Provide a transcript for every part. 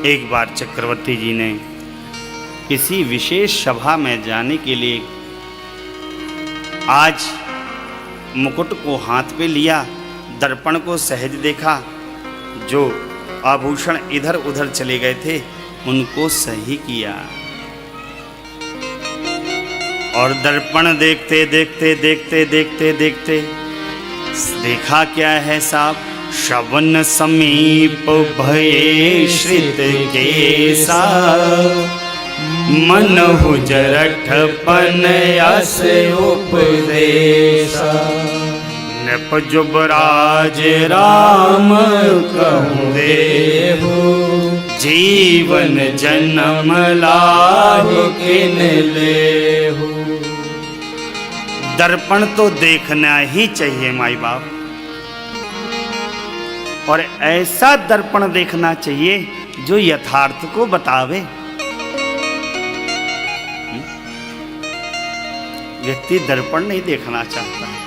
एक बार चक्रवर्ती जी ने किसी विशेष सभा में जाने के लिए आज मुकुट को हाथ पे लिया, दर्पण को सहज देखा, जो आभूषण इधर उधर चले गए थे उनको सही किया और दर्पण देखते देखते देखते देखते देखते देखा क्या है साहब, श्रवण समीप भये श्रित केसा, मनहु जरठपन यस उपदेशा, नृप जुबराज राम कहूँ देहु, जीवन जन्म लाहि किन लेहु। दर्पण तो देखना ही चाहिए माई बाप, और ऐसा दर्पण देखना चाहिए जो यथार्थ को बतावे। व्यक्ति दर्पण नहीं देखना चाहता है,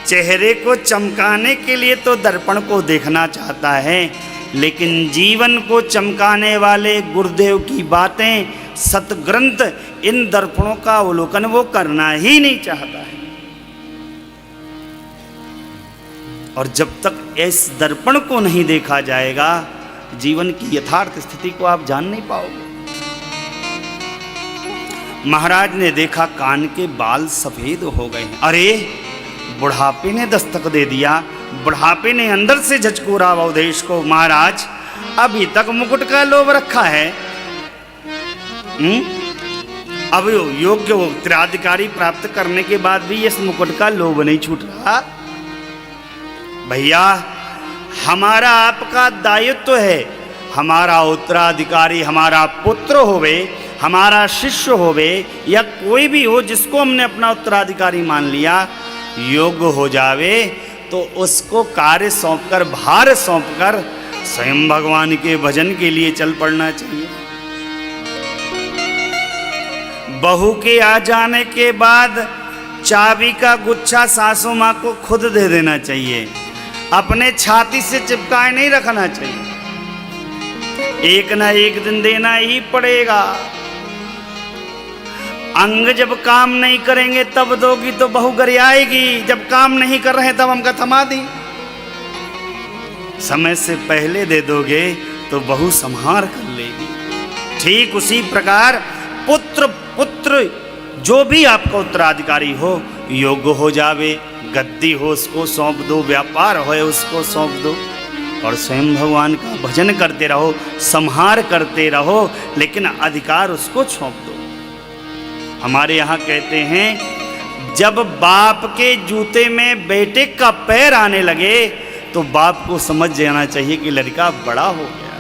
चेहरे को चमकाने के लिए तो दर्पण को देखना चाहता है, लेकिन जीवन को चमकाने वाले गुरुदेव की बातें, सतग्रंथ, इन दर्पणों का अवलोकन वो करना ही नहीं चाहता है। और जब तक इस दर्पण को नहीं देखा जाएगा, जीवन की यथार्थ स्थिति को आप जान नहीं पाओगे। महाराज ने देखा कान के बाल सफेद हो गए हैं। अरे बुढ़ापे ने दस्तक दे दिया, बुढ़ापे ने अंदर से झचकोरा अवधेश को, महाराज अभी तक मुकुट का लोभ रखा है, अब योग्य उत्तराधिकारी प्राप्त करने के बाद भी इस मुकुट का लोभ नहीं छूट रहा। भैया हमारा आपका दायित्व है, हमारा उत्तराधिकारी हमारा पुत्र होवे, हमारा शिष्य होवे या कोई भी हो जिसको हमने अपना उत्तराधिकारी मान लिया, योग्य हो जावे तो उसको कार्य सौंपकर, भार सौंपकर स्वयं भगवान के भजन के लिए चल पड़ना चाहिए। बहू के आ जाने के बाद चाबी का गुच्छा सासू माँ को खुद दे देना चाहिए, अपने छाती से चिपकाए नहीं रखना चाहिए, एक ना एक दिन देना ही पड़ेगा। अंग जब काम नहीं करेंगे तब दोगी तो बहू गरियाएगी, जब काम नहीं कर रहे तब हमका थमा दी। समय से पहले दे दोगे तो बहू संहार कर लेगी। ठीक उसी प्रकार पुत्र जो भी आपका उत्तराधिकारी हो, योग्य हो जावे, गद्दी हो उसको सौंप दो, व्यापार हो उसको सौंप दो, और स्वयं भगवान का भजन करते रहो, संहार करते रहो, लेकिन अधिकार उसको सौंप दो। हमारे यहाँ कहते हैं जब बाप के जूते में बेटे का पैर आने लगे तो बाप को समझ जाना चाहिए कि लड़का बड़ा हो गया।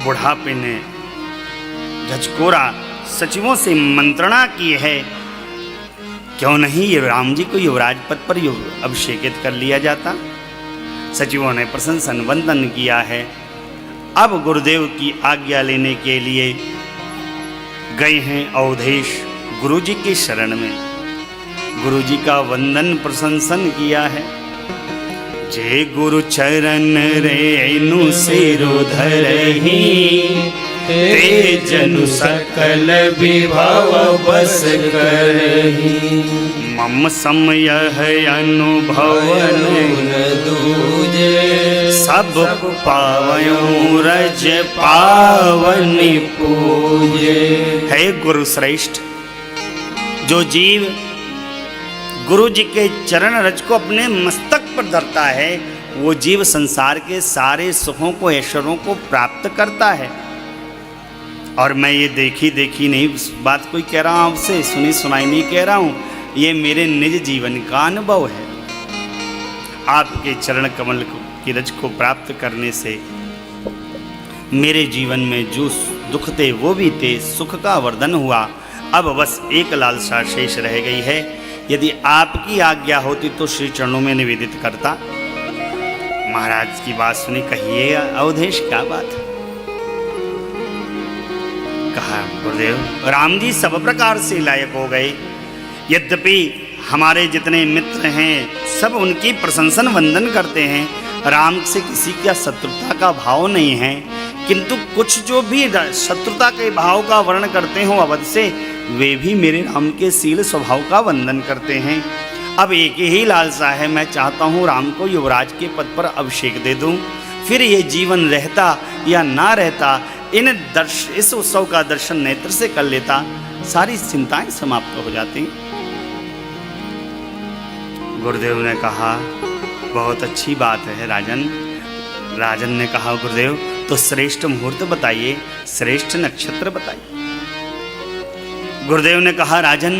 बुढ़ापे ने झचकोरा सचिवों से मंत्रणा की है, क्यों नहीं ये राम जी को युवराज पद पर अभिषेकित कर लिया जाता। सचिवों ने प्रशंसन वंदन किया है। अब गुरुदेव की आज्ञा लेने के लिए गए हैं अवधेश गुरु जी के शरण में। गुरु जी का वंदन प्रशंसन किया है। जय गुरु चरण रेणु सिरो धरहि, ते जनु सकल विभव बस करहि, मम समय है अनुभवन दूजे, सब पावयों रज पावनि पूजे। है गुरु श्रेष्ठ, जो जीव गुरु जी के चरण रज को अपने मस्तक पर धरता है, वो जीव संसार के सारे सुखों को, ऐश्वर्यों को प्राप्त करता है। और मैं ये देखी नहीं बात कोई कह रहा हूँ आपसे, सुनी सुनाई नहीं कह रहा हूँ, ये मेरे निज जीवन का अनुभव है। आपके चरण कमल की रज को प्राप्त करने से मेरे जीवन में जो दुख थे वो भी थे, सुख का वर्धन हुआ। अब बस एक लालसा शेष रह गई है, यदि आपकी आज्ञा होती तो श्री चरणों में निवेदित करता। महाराज की बात सुनी, कहिए अवधेश क्या बात है। कहा गुरुदेव राम जी सब प्रकार से लायक हो गए, यद्यपि हमारे जितने मित्र हैं सब उनकी प्रशंसन वंदन करते हैं, राम से किसी का शत्रुता का भाव नहीं है, किंतु कुछ जो भी शत्रुता के भाव का वर्णन करते हो अवध से, वे भी मेरे राम के शील स्वभाव का वंदन करते हैं। अब एक ही लालसा है, मैं चाहता हूँ राम को युवराज के पद पर अभिषेक दे दूँ, फिर ये जीवन रहता या ना रहता, इस उत्सव का दर्शन नेत्र से कर लेता, सारी चिंताएं समाप्त हो जाती। गुरुदेव ने कहा बहुत अच्छी बात है राजन। राजन ने कहा गुरुदेव तो श्रेष्ठ मुहूर्त बताइए, श्रेष्ठ नक्षत्र बताइए। गुरुदेव ने कहा राजन,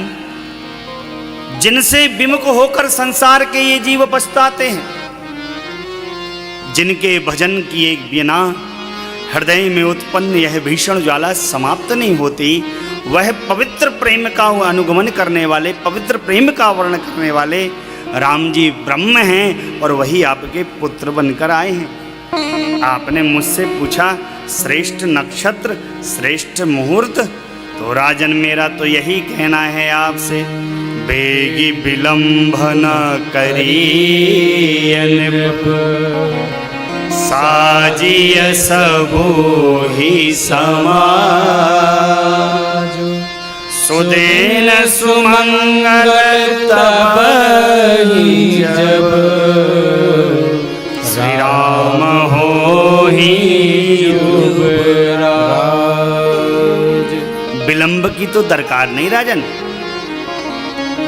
जिनसे विमुख होकर संसार के ये जीव पछताते हैं, जिनके भजन किए बिना हृदय में उत्पन्न यह भीषण ज्वाला समाप्त नहीं होती, वह पवित्र प्रेम का अनुगमन करने वाले, पवित्र प्रेम का वर्णन करने वाले राम जी ब्रह्म हैं और वही आपके पुत्र बनकर आए हैं। आपने मुझसे पूछा श्रेष्ठ नक्षत्र, श्रेष्ठ मुहूर्त, तो राजन मेरा तो यही कहना है आपसे, बेगी विलंब न करिए नृप, साजिय सबो ही समाज, सुदेन सुमंगल तब ही जब, श्री राम हो ही युवराज। विलंब की तो दरकार नहीं राजन,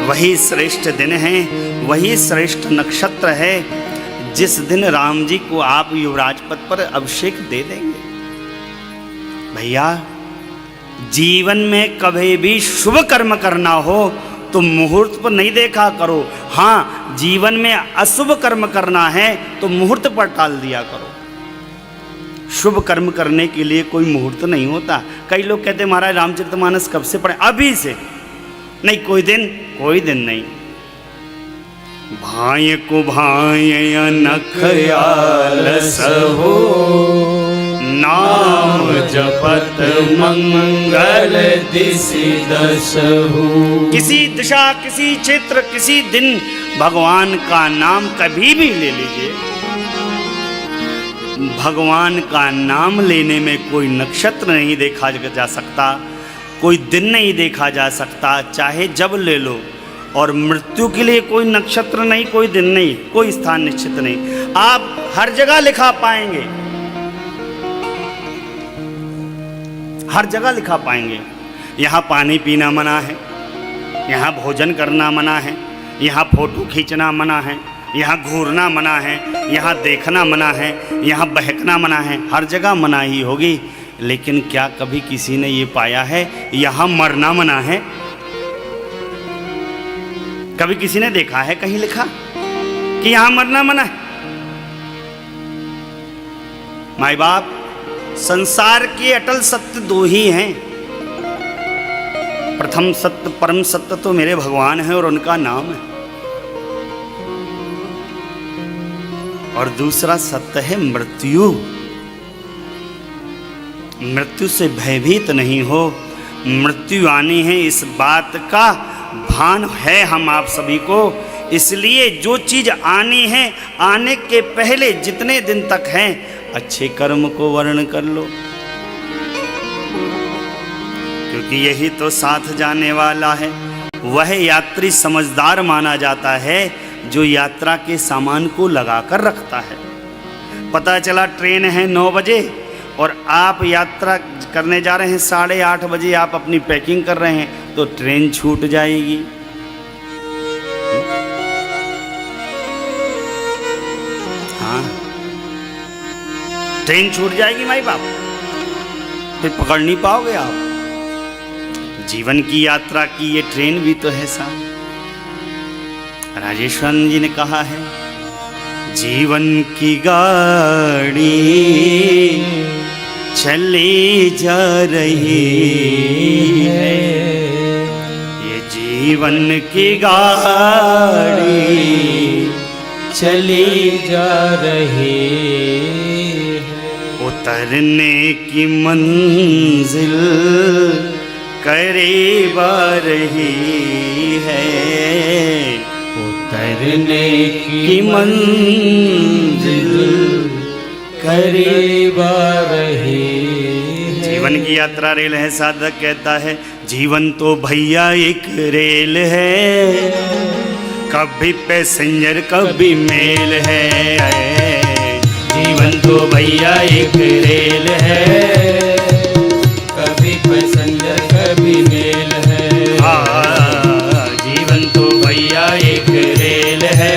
वही श्रेष्ठ दिन है, वही श्रेष्ठ नक्षत्र है जिस दिन राम जी को आप युवराज पद पर अभिषेक दे देंगे। भैया जीवन में कभी भी शुभ कर्म करना हो तो मुहूर्त पर नहीं देखा करो, हाँ जीवन में अशुभ कर्म करना है तो मुहूर्त पर टाल दिया करो। शुभ कर्म करने के लिए कोई मुहूर्त नहीं होता। कई लोग कहते महाराज रामचरितमानस कब से पढ़े, अभी से नहीं, कोई दिन नहीं। भाय को भाय नख आलस हो, नाम जपत मंगल दिशि दश हो। किसी दिशा, किसी क्षेत्र, किसी दिन भगवान का नाम कभी भी ले लीजिए, भगवान का नाम लेने में कोई नक्षत्र नहीं देखा जा सकता, कोई दिन नहीं देखा जा सकता, चाहे जब ले लो। और मृत्यु के लिए कोई नक्षत्र नहीं, कोई दिन नहीं, कोई स्थान निश्चित नहीं, आप हर जगह लिखा पाएंगे, हर जगह लिखा पाएंगे। यहाँ पानी पीना मना है, यहाँ भोजन करना मना है, यहाँ फोटो खींचना मना है, यहाँ घूरना मना है, यहाँ देखना मना है, यहाँ बहकना मना है, हर जगह मना ही होगी। लेकिन क्या कभी किसी ने ये पाया है यहाँ मरना मना है? कभी किसी ने देखा है कहीं लिखा कि यहां मरना मना है? माई बाप, संसार के अटल सत्य दो ही हैं। प्रथम सत्य, परम सत्य तो मेरे भगवान है और उनका नाम है, और दूसरा सत्य है मृत्यु। मृत्यु से भयभीत नहीं हो, मृत्यु आनी है इस बात का भान है हम आप सभी को। इसलिए जो चीज आनी है, आने के पहले जितने दिन तक हैं अच्छे कर्म को वर्ण कर लो, क्योंकि यही तो साथ जाने वाला है। वह यात्री समझदार माना जाता है जो यात्रा के सामान को लगा कर रखता है। पता चला ट्रेन है 9 बजे और आप यात्रा करने जा रहे हैं 8:30 बजे, आप अपनी पैकिंग कर रहे हैं तो ट्रेन छूट जाएगी। हाँ, ट्रेन छूट जाएगी माई बाप, फिर पकड़ नहीं पाओगे आप। जीवन की यात्रा की ये ट्रेन भी तो है साहब। राजेश्वर जी ने कहा है, जीवन की गाड़ी चली जा रही है, ये जीवन की गाड़ी चली जा रही है, उतरने की मंजिल करीब आ रही है, करने की मंजिल करीब आ रही है। जीवन की यात्रा रेल है, साधक कहता है जीवन तो भैया एक रेल है, कभी पैसेंजर कभी मेल है। जीवन तो भैया एक रेल है, कभी पैसेंजर कभी मेल है। जीवन तो भैया एक रेल है,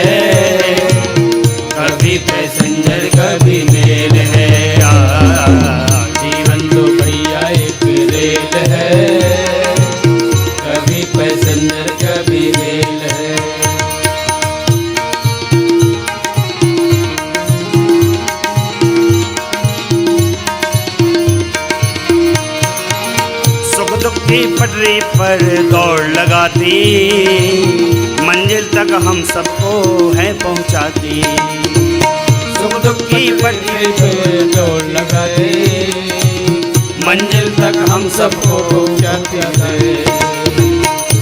कभी पैसेंजर कभी मेल है। जीवन तो भैया एक रेल है, कभी पैसेंजर कभी मेल है। सुख दुख की पटरी पर दौड़ लगाती, मंजिल तक हम सबको है पहुंचाती। सुख दुख की पटरी पे दौड़ लगाते, मंजिल तक हम सबको पहुंचाती है।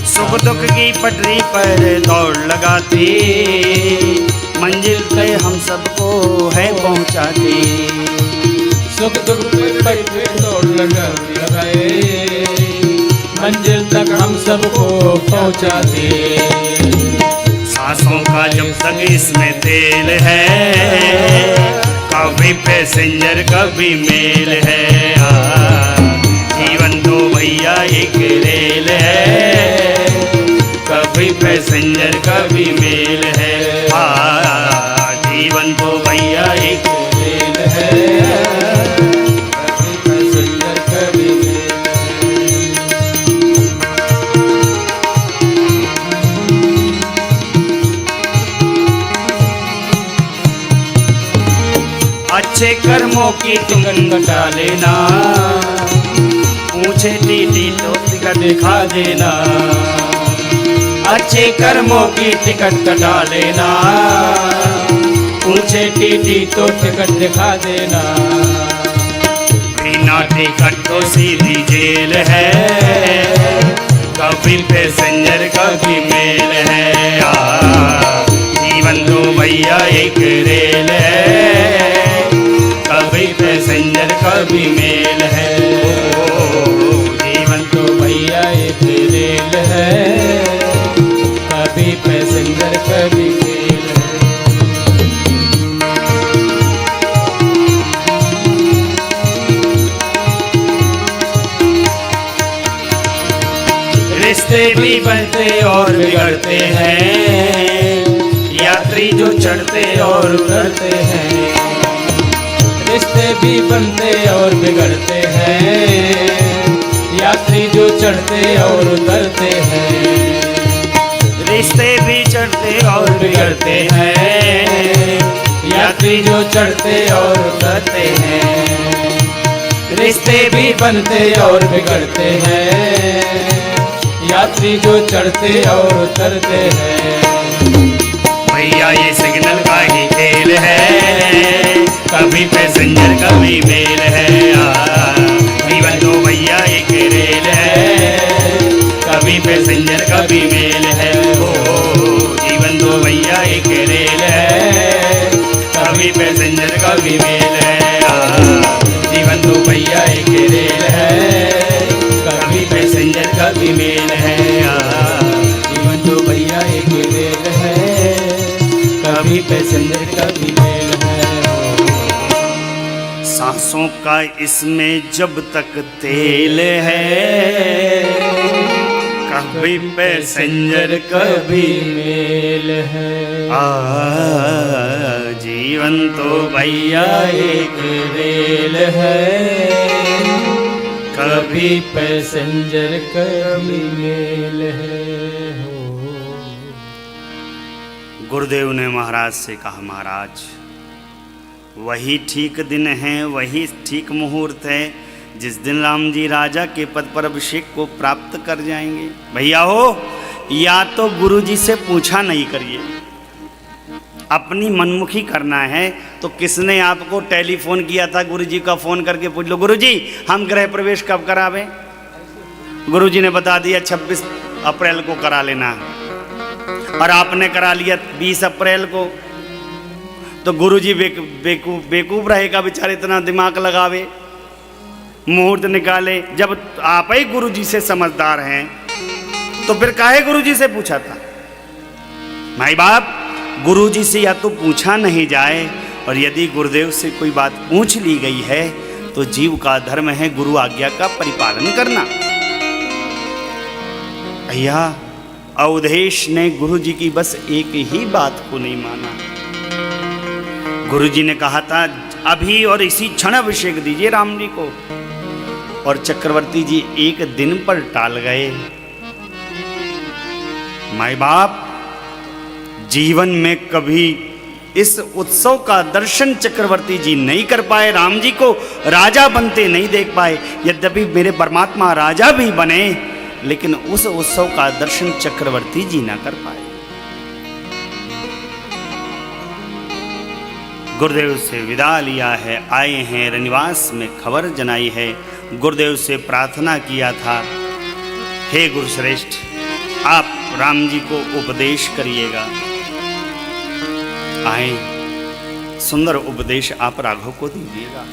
सुख दुख की पटरी पर दौड़ लगाती, मंजिल तक हम सबको है पहुंचाती। सुख दुख की पटरी दौड़ लगाए, मंजिल तक हम सबको पहुंचाते। सांसों का जब तक इसमें तेल है, कभी पैसेंजर कभी मेल है। जीवन तो भैया एक रेल है, कभी पैसेंजर कभी मेल है। जीवन तो भैया एक रेल है, कभी पैसेंजर कभी मेल है। अच्छे कर्मों की टिकट कटा लेना, पूछे टीटी तो टिकट दिखा देना। अच्छे कर्मों की टिकट कटा लेना, पूछे टीटी तो टिकट दिखा देना। बिना टिकट तो सीधी जेल है, कभी पैसेंजर कभी मेल है। जीवन तो भैया एक रेल है, कभी पैसेंजर कभी मेल है। जीवन तो भैया एक रेल है, कभी पैसेंजर कभी मेल है। रिश्ते भी बनते और बिगड़ते हैं, यात्री जो चढ़ते और उतरते हैं। रिश्ते भी बनते और बिगड़ते हैं, यात्री जो चढ़ते और उतरते हैं। रिश्ते भी चढ़ते और बिगड़ते हैं, यात्री जो चढ़ते और उतरते हैं। रिश्ते भी बनते और बिगड़ते हैं, यात्री जो चढ़ते और उतरते हैं। भैया ये सिग्नल का ही खेल है, कभी पैसेंजर कभी मेल है। जीवन तो भैया एक रेल है, कभी पैसेंजर कभी मेल है। जीवन तो भैया एक रेल है, कभी पैसेंजर कभी मेल है। जीवन तो भैया एक रेल है, कभी पैसेंजर कभी मेल है। जीवन तो भैया एक रेल है, कभी पैसेंजर कभी मेल है। सांसों का इसमें जब तक तेल है, कभी पैसेंजर कभी मेल है। जीवन तो भैया एक रेल है, कभी पैसेंजर कभी मेल है। गुरुदेव ने महाराज से कहा, महाराज वही ठीक दिन है, वही ठीक मुहूर्त है जिस दिन राम जी राजा के पद पर अभिषेक को प्राप्त कर जाएंगे। भैया हो, या तो गुरु जी से पूछा नहीं करिए, अपनी मनमुखी करना है। तो किसने आपको टेलीफोन किया था? गुरु जी का फोन करके पूछ लो, गुरु जी हम गृह प्रवेश कब करावें? गुरु जी ने बता दिया 26 अप्रैल को करा लेना। और आपने करा लिया 20 अप्रैल को, तो गुरुजी बेकूफ रहेगा बेचारे, इतना दिमाग लगावे, मुहूर्त निकाले। जब आप ही गुरुजी से समझदार हैं तो फिर काहे गुरुजी से पूछा था? माई बाप, गुरुजी से या तो पूछा नहीं जाए, और यदि गुरुदेव से कोई बात पूछ ली गई है तो जीव का धर्म है गुरु आज्ञा का परिपालन करना। भैया, अवधेश ने गुरुजी की बस एक ही बात को नहीं माना। गुरुजी ने कहा था अभी और इसी क्षण अभिषेक दीजिए राम जी को, और चक्रवर्ती जी एक दिन पर टाल गए। माई बाप, जीवन में कभी इस उत्सव का दर्शन चक्रवर्ती जी नहीं कर पाए, राम जी को राजा बनते नहीं देख पाए। यद्यपि मेरे परमात्मा राजा भी बने, लेकिन उस उत्सव का दर्शन चक्रवर्ती जी ना कर पाए। गुरुदेव से विदा लिया है, आए हैं रनिवास में खबर जनाई है। गुरुदेव से प्रार्थना किया था, हे गुरुश्रेष्ठ, आप राम जी को उपदेश करिएगा। आए, सुंदर उपदेश आप राघव को दीजिएगा,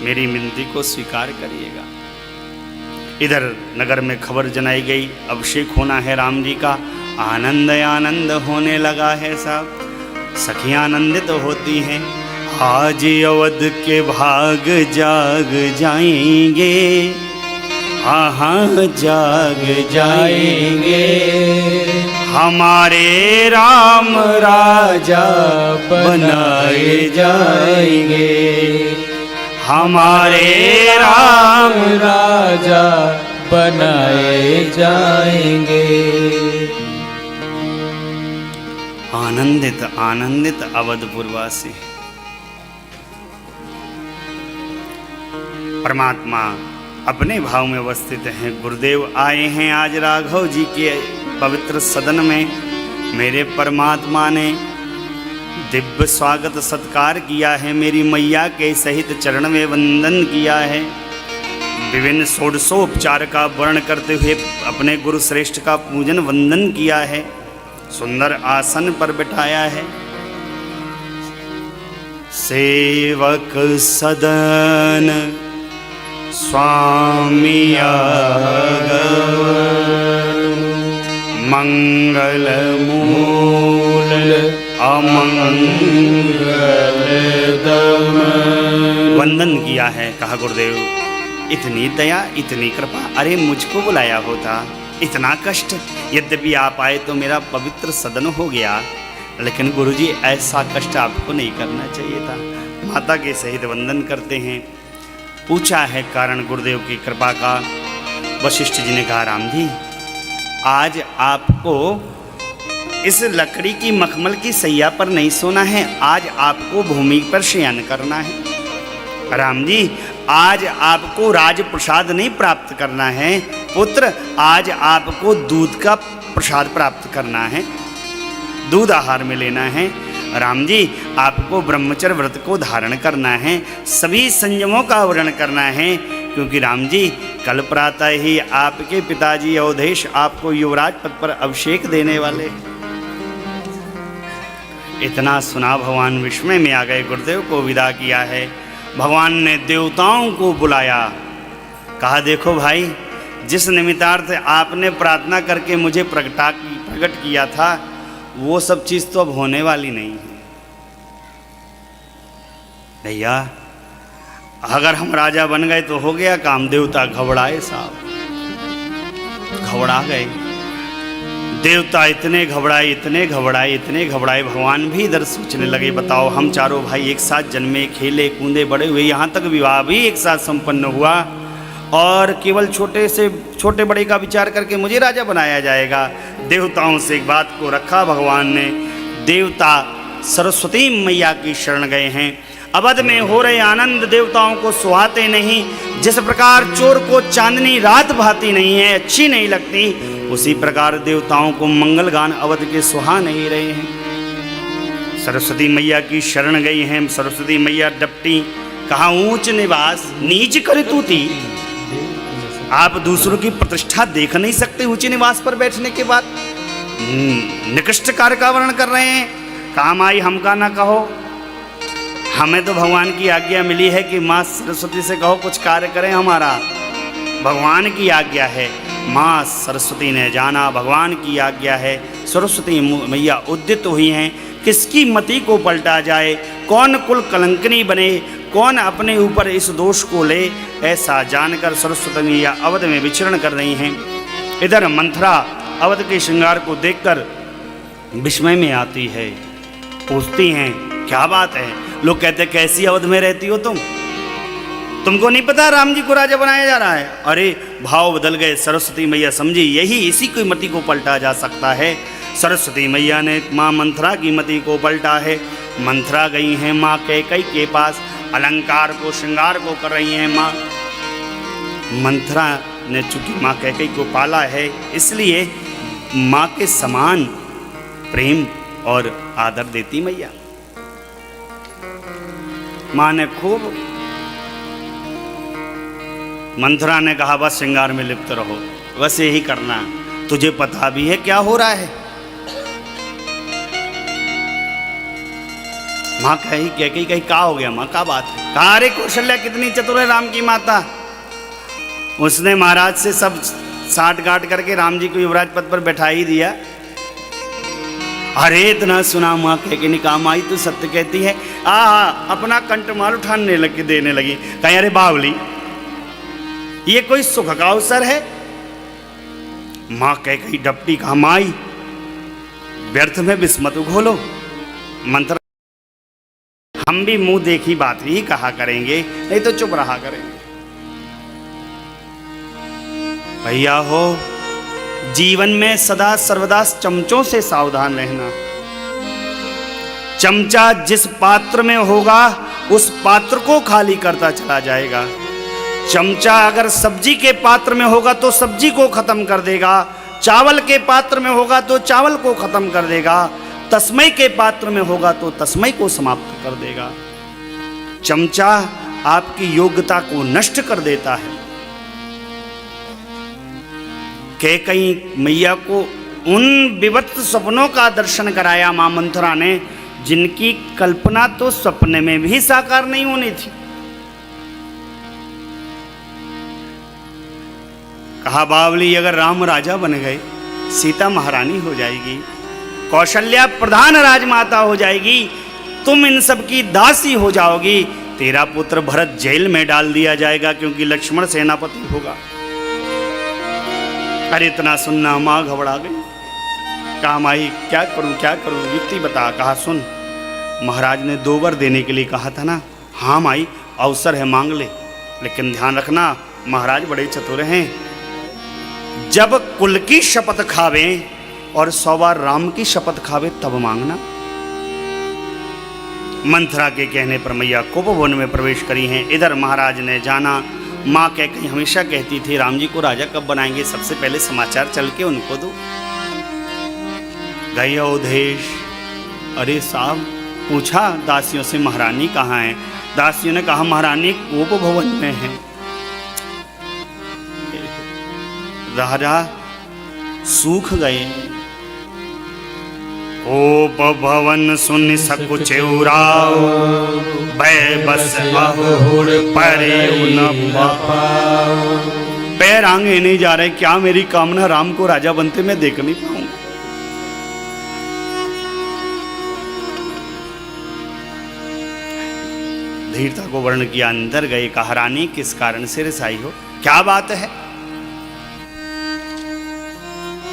मेरी विनती को स्वीकार करिएगा। इधर नगर में खबर जनाई गई, अभिषेक होना है राम जी का। आनंद आनंद होने लगा है साहब, सखियां आनंदित होती हैं। आज अवध के भाग जाग जाएंगे, हाँ हाँ जाग जाएंगे। हमारे राम राजा बनाए जाएंगे, हमारे राम राजा बनाए जाएंगे। आनंदित आनंदित अवधपुरवासी। परमात्मा अपने भाव में अवस्थित हैं। गुरुदेव आए हैं आज राघव जी के पवित्र सदन में। मेरे परमात्मा ने दिव्य स्वागत सत्कार किया है, मेरी मैया के सहित चरण में वंदन किया है। विभिन्न षोडशोपचार का वर्ण करते हुए अपने गुरु श्रेष्ठ का पूजन वंदन किया है। सुंदर आसन पर बिठाया है। सेवक सदन स्वामी आगमन, मंगल मूल अमंगल दमन। वंदन किया है। कहा गुरुदेव, इतनी दया, इतनी कृपा, अरे मुझको बुलाया होता, इतना कष्ट। यद्यपि आप आए तो मेरा पवित्र सदन हो गया, लेकिन गुरुजी ऐसा कष्ट आपको नहीं करना चाहिए था। माता के सहित वंदन करते हैं। पूछा है कारण गुरुदेव की कृपा का। वशिष्ठ जी ने कहा, राम जी, आज आपको इस लकड़ी की मखमल की सैया पर नहीं सोना है, आज आपको भूमि पर शयन करना है। राम जी, आज आपको राज प्रसाद नहीं प्राप्त करना है पुत्र, आज आपको दूध का प्रसाद प्राप्त करना है, दूध आहार में लेना है। राम जी, आपको ब्रह्मचर्य व्रत को धारण करना है, सभी संयमों का आवरण करना है, क्योंकि राम जी कल प्रातः ही आपके पिताजी अवधेश आपको युवराज पद पर अभिषेक देने वाले। इतना सुना भगवान विस्मय में आ गए। गुरुदेव को विदा किया है। भगवान ने देवताओं को बुलाया। कहा, देखो भाई, जिस निमित्तार्थ आपने प्रार्थना करके मुझे प्रकट किया था, वो सब चीज़ तो अब होने वाली नहीं है। भैया, अगर हम राजा बन गए तो हो गया काम। देवता घबराए साहब, घबरा गए। देवता इतने घबराए, इतने घबराए, इतने घबराए, भगवान भी इधर सोचने लगे, बताओ, हम चारों भाई एक साथ जन्मे, खेले कूदे, बड़े हुए, यहाँ तक विवाह भी एक साथ संपन्न हुआ, और केवल छोटे बड़े का विचार करके मुझे राजा बनाया जाएगा। देवताओं से एक बात को रखा भगवान ने। देवता सरस्वती मैया की शरण गए हैं। अवध में हो रहे आनंद देवताओं को सुहाते नहीं। जिस प्रकार चोर को चांदनी रात भाती नहीं है, अच्छी नहीं लगती, उसी प्रकार देवताओं को मंगल गान अवध के सुहा नहीं रहे हैं। सरस्वती मैया की शरण गई हैं। सरस्वती मैया डपटी। कहा, ऊंच निवास नीच कर तूती। आप दूसरों की प्रतिष्ठा देख नहीं सकते ऊंचे निवास पर बैठने के बाद? निकृष्ट कार्य का वर्णन कर रहे हैं। काम आई हमका ना कहो, हमें तो भगवान की आज्ञा मिली है कि माँ सरस्वती से कहो कुछ कार्य करें हमारा, भगवान की आज्ञा है। माँ सरस्वती ने जाना, भगवान की आज्ञा है। सरस्वती मैया उद्यत हुई हैं, किसकी मति को पलटा जाए, कौन कुल कलंकनी बने, कौन अपने ऊपर इस दोष को ले, ऐसा जानकर सरस्वती मैया अवध में विचरण कर रही हैं। इधर मंथरा अवध के श्रृंगार को देखकर विस्मय में आती है, पूछती हैं क्या बात है। लोग कहते कैसी अवध में रहती हो तुमको नहीं पता राम जी को राजा बनाया जा रहा है। अरे भाव बदल गए, सरस्वती मैया समझी यही इसी की मति को पलटा जा सकता है। सरस्वती मैया ने माँ मंथरा की मति को पलटा है। मंथरा गई हैं माँ कैकेयी के पास, अलंकार को श्रृंगार को कर रही हैं। माँ मंथरा ने चूंकि माँ कैकेयी को पाला है, इसलिए माँ के समान प्रेम और आदर देती मैया। माँ ने खूब, मंथरा ने कहा बस श्रृंगार में लिप्त रहो, बस यही करना, तुझे पता भी है क्या हो रहा है। माँ कही क्या हो गया माँ, क्या बात है। कहा अरे कौशल्या कितनी चतुर है राम की माता, उसने महाराज से सब साठ गांठ करके राम जी को युवराज पद पर बैठा ही दिया। अरे इतना सुना माँ कैकेयी ने कहा माई तू सत्य कहती है। अपना कंठमाल उठाने लगी, देने लगी। कहीं अरे बावली ये कोई सुख का अवसर है। माँ कैकेयी डपटी, कहा माई व्यर्थ में विस्मत घोलो। मंत्र हम भी मुंह देखी बात ही कहा करेंगे, नहीं तो चुप रहा करेंगे। भैया हो, जीवन में सदा सर्वदा चमचों से सावधान रहना। चमचा जिस पात्र में होगा उस पात्र को खाली करता चला जाएगा। चमचा अगर सब्जी के पात्र में होगा तो सब्जी को खत्म कर देगा, चावल के पात्र में होगा तो चावल को खत्म कर देगा, तस्मय के पात्र में होगा तो तस्मय को समाप्त कर देगा। चमचा आपकी योग्यता को नष्ट कर देता है। कैकेयी मैया को उन विवक्त सपनों का दर्शन कराया मां मंथरा ने, जिनकी कल्पना तो सपने में भी साकार नहीं होनी थी। कहा बावली अगर राम राजा बन गए, सीता महारानी हो जाएगी, कौशल्या प्रधान राजमाता हो जाएगी, तुम इन सब की दासी हो जाओगी, तेरा पुत्र भरत जेल में डाल दिया जाएगा क्योंकि लक्ष्मण सेनापति होगा। अरे इतना सुनना माँ घबरा गई। कहा माई क्या करूं युक्ति बता। कहा सुन, महाराज ने 2 वर देने के लिए कहा था ना। हाँ माई अवसर है मांग ले, लेकिन ध्यान रखना महाराज बड़े चतुर हैं, जब कुल की शपथ खावे और 100 बार राम की शपथ खावे तब मांगना। मंथरा के कहने पर मैया कोपवन में प्रवेश करी हैं। इधर महाराज ने जाना। माँ कैकेयी हमेशा कहती थी राम जी को राजा कब बनाएंगे, सबसे पहले समाचार चल के उनको दो। गए अवधेश, अरे साहब पूछा दासियों से महारानी कहाँ है। दासियों ने कहा महारानी कोप भवन में है। राजा सूख गए। कोप भवन सुन सकुचेउराव, भय बस बहुड़ परे न पाओ। पैर आगे नहीं जा रहे, क्या मेरी कामना राम को राजा बनते मैं देख नहीं पाऊंगा। धीरता को वर्ण किया, अंदर गए। कहा रानी किस कारण से रिसाई हो, क्या बात है,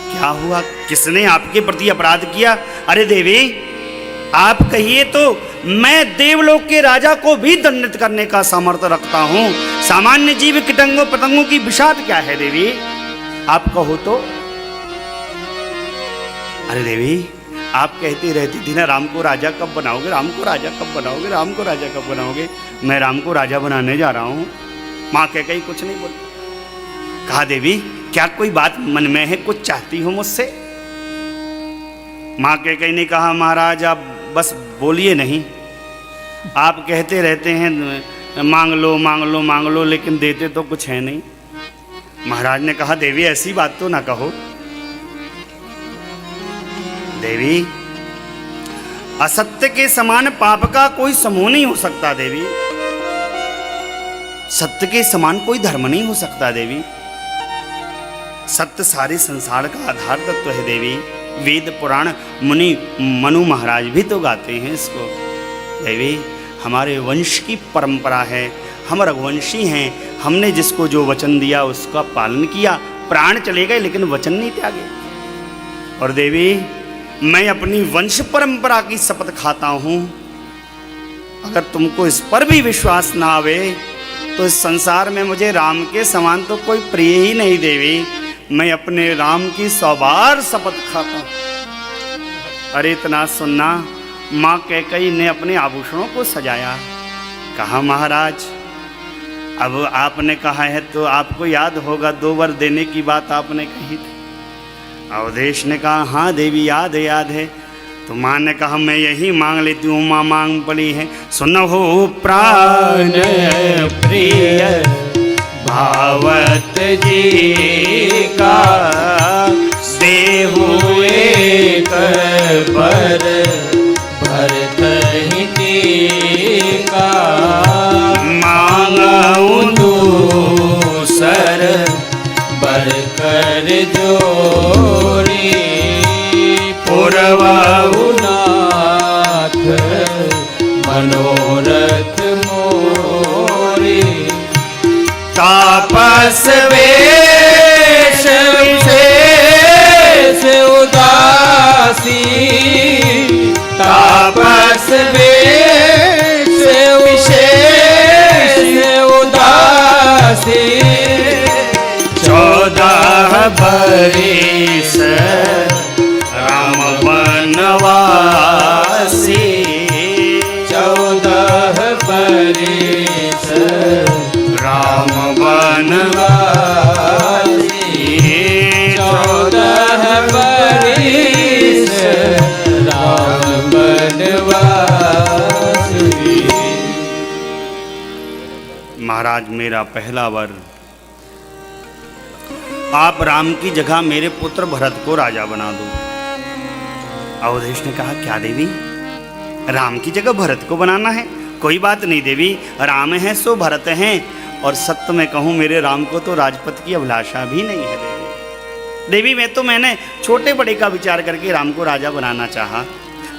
क्या हुआ, किसने आपके प्रति अपराध किया। अरे देवी आप कहिए तो मैं देवलोक के राजा को भी दंडित करने का सामर्थ्य रखता हूं, सामान्य जीव कीटाणु पतंगों की विषाद क्या है देवी, आप कहो तो। अरे देवी आप कहती रहती थी ना राम को राजा कब बनाओगे, राम को राजा कब बनाओगे, राम को राजा कब बनाओगे। मैं राम को राजा बनाने जा रहा हूं। माँ कैकेयी कुछ नहीं बोली। कहा देवी क्या कोई बात मन में है, कुछ चाहती हो मुझसे। माँ कैकेयी ने कहा महाराज आप बस बोलिए नहीं, आप कहते रहते हैं मांग लो मांग लो मांग लो, लेकिन देते तो कुछ है नहीं। महाराज ने कहा देवी ऐसी बात तो ना कहो। देवी, असत्य के समान पाप का कोई समूह नहीं हो सकता देवी। सत्य के समान कोई धर्म नहीं हो सकता देवी। सत्य सारे संसार का आधार तत्व है देवी। वेद पुराण मुनि मनु महाराज भी तो गाते हैं इसको। देवी, हमारे वंश की परंपरा है, हम रघुवंशी हैं। हमने जिसको जो वचन दिया उसका पालन किया। प्राण चले गए लेकिन वचन नहीं त्यागे। और देवी, मैं अपनी वंश परंपरा की शपथ खाता हूं, अगर तुमको इस पर भी विश्वास ना आवे तो इस संसार में मुझे राम के समान तो कोई प्रिय ही नहीं देवी। मैं अपने राम की 100 बार शपथ खाता हूं। अरे इतना सुनना, माँ कैकेयी ने अपने आभूषणों को सजाया। कहा महाराज, अब आपने कहा है तो आपको याद होगा 2 वर देने की बात आपने कही थी। अवधेश ने कहा हाँ देवी याद है याद है। तो माँ ने कहा मैं यही मांग लेती हूँ। माँ मांग पड़ी है, सुनो प्राण प्रिय भावत जी का देहु एक पर भरत का मांगू दूसर बर कर जोड़ी पुरवाऊ नाथ मनोरथ मोरी तापस वेश विशेष उदासी तापस वेश विशेष उदासी 14 बरिस राम बनवासी 14 बरिस राम बनवासी 14 बरिस राम बनवासी। महाराज, मेरा पहला वर, आप राम की जगह मेरे पुत्र भरत को राजा बना दो। अवधेश ने कहा क्या देवी, राम की जगह भरत को बनाना है? कोई बात नहीं देवी, राम है सो भरत हैं। और सत्य में कहूँ मेरे राम को तो राजपद की अभिलाषा भी नहीं है देवी। मैंने छोटे बड़े का विचार करके राम को राजा बनाना चाहा,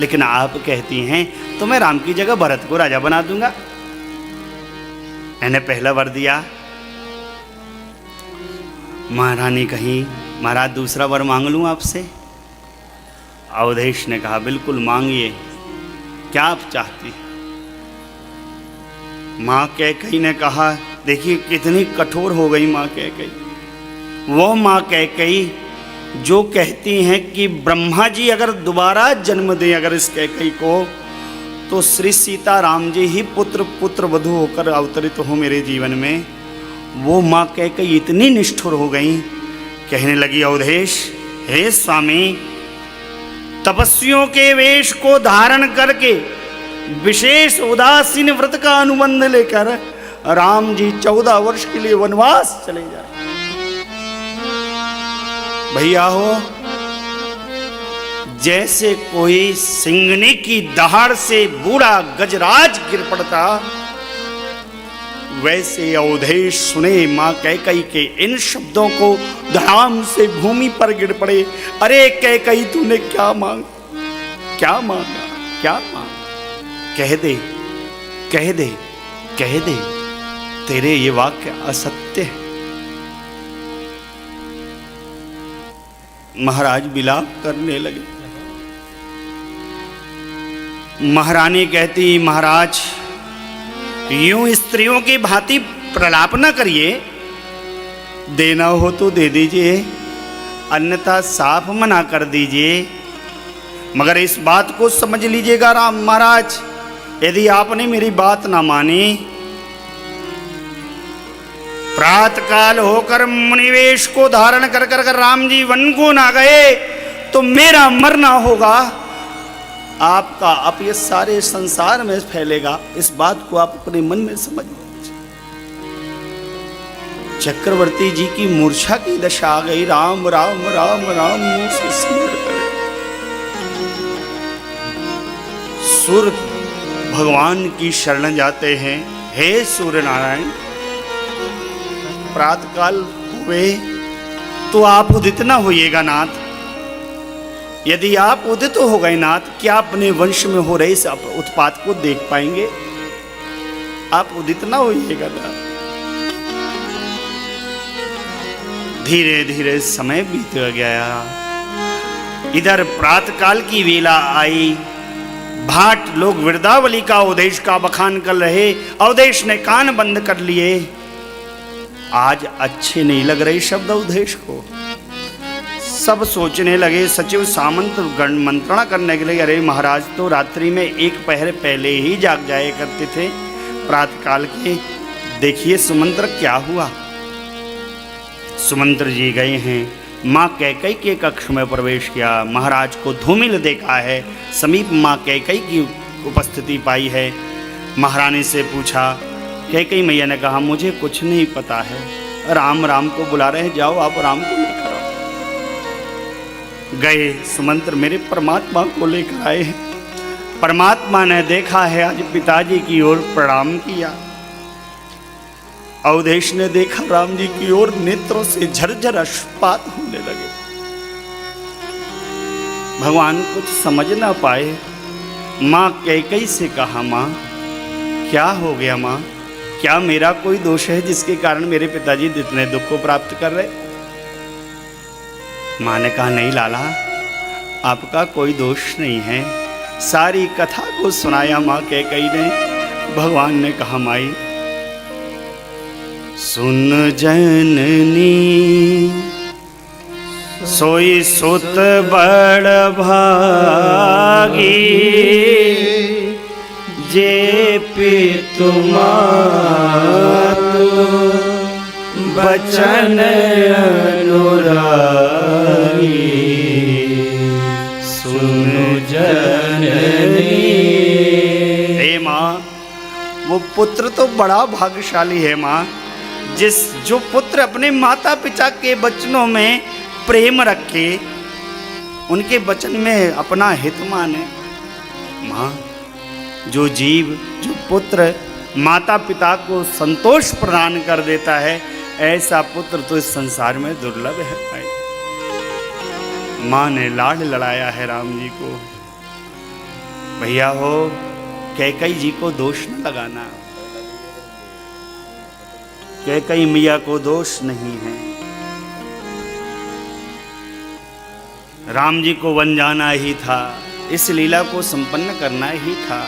लेकिन आप कहती हैं तो मैं राम की जगह भरत को राजा बना दूंगा। मैंने पहला वर दिया। महारानी कहीं महाराज दूसरा वर मांग लूं आपसे? अवधेश ने कहा बिल्कुल मांगिए, क्या आप चाहती? माँ कैकेयी ने कहा, देखिए कितनी कठोर हो गई माँ कैकेयी। वो माँ कैकेयी जो कहती हैं कि ब्रह्मा जी अगर दोबारा जन्म दें अगर इस कैकेयी को, तो श्री सीता राम जी ही पुत्र वधू होकर अवतरित हो मेरे जीवन में। वो माँ कैकेयी इतनी निष्ठुर हो गई, कहने लगी अवधेश, हे स्वामी, तपस्वियों के वेश को धारण करके विशेष उदासीन व्रत का अनुबंध लेकर राम जी 14 वर्ष के लिए वनवास चले जाए। भैया हो, जैसे कोई सिंगनी की दहाड़ से बूढ़ा गजराज गिर पड़ता, वैसे अवधेश सुने माँ कैकेयी के इन शब्दों को धड़ाम से भूमि पर गिर पड़े। अरे कैकेयी, तूने क्या मांगा? क्या मांगा? क्या मांगा? कह दे, कह दे, कह दे, तेरे ये वाक्य असत्य है। महाराज विलाप करने लगे। महारानी कहती, महाराज यूं स्त्रियों की भांति प्रलाप न करिए, देना हो तो दे दीजिए, अन्यथा साफ मना कर दीजिए। मगर इस बात को समझ लीजिएगा राम महाराज, यदि आपने मेरी बात ना मानी, प्रातःकाल होकर मुनिवेश को धारण कर कर राम जी वन को ना गए तो मेरा मरना होगा, आपका अपयश सारे संसार में फैलेगा। इस बात को आप अपने मन में समझ लीजिए। चक्रवर्ती जी की मूर्छा की दशा आ गई। राम राम राम राम मुंह से स्मरण करे। सूर्य भगवान की शरण जाते हैं, हे सूर्य नारायण, प्रातःकाल हुए तो आप उदित न होइएगा नाथ। यदि आप उदित हो गए नाथ, क्या अपने वंश में हो रहे इस उत्पात को देख पाएंगे? आप उदित न होइएगा नाथ। धीरे धीरे समय बीत गया। इधर प्रातःकाल की वेला आई। भाट लोग वृंदावली का अवधेश का बखान कर रहे। अवधेश ने कान बंद कर लिए। आज अच्छे नहीं लग रहे शब्द अवधेश को। सब सोचने लगे, सचिव सामंत गण मंत्रणा करने के लिए, अरे महाराज तो रात्रि में एक पहर पहले ही जाग जाए करते थे प्रातःकाल के, देखिए सुमंत्र क्या हुआ। सुमंत्र जी गए हैं, माँ कैकई के कक्ष में प्रवेश किया, महाराज को धूमिल देखा है, समीप माँ कैकई की उपस्थिति पाई है। महारानी से पूछा, कैकई मैया ने कहा मुझे कुछ नहीं पता है, राम राम को बुला रहे हैं, जाओ आप राम को लेकर आओ। गए सुमंत्र मेरे परमात्मा को लेकर आए हैं। परमात्मा ने देखा है, आज पिताजी की ओर प्रणाम किया। अवधेश ने देखा राम जी की ओर, नेत्रों से झरझर अश्रुपात होने लगे। भगवान कुछ समझ ना पाए। माँ कैकई से कहा, माँ क्या हो गया माँ, क्या मेरा कोई दोष है जिसके कारण मेरे पिताजी इतने दुख को प्राप्त कर रहे? माँ ने कहा, नहीं लाला, आपका कोई दोष नहीं है। सारी कथा को सुनाया माँ कैकई ने। भगवान ने कहा, माई सुन जननी, सोई सुत बड़ भागी, जे पितु मातु बचन अनुरागी। सुन जननी, हे माँ, वो पुत्र तो बड़ा भाग्यशाली है माँ, जो पुत्र अपने माता पिता के वचनों में प्रेम रखे, उनके वचन में अपना हित माने। माँ, जो जीव, जो पुत्र माता पिता को संतोष प्रदान कर देता है, ऐसा पुत्र तो इस संसार में दुर्लभ है भाई। माँ ने लाड लड़ाया है राम जी को। भैया हो, कैकई जी को दोष न लगाना, कैकई मैया को दोष नहीं है। राम जी को वन जाना ही था, इस लीला को संपन्न करना ही था।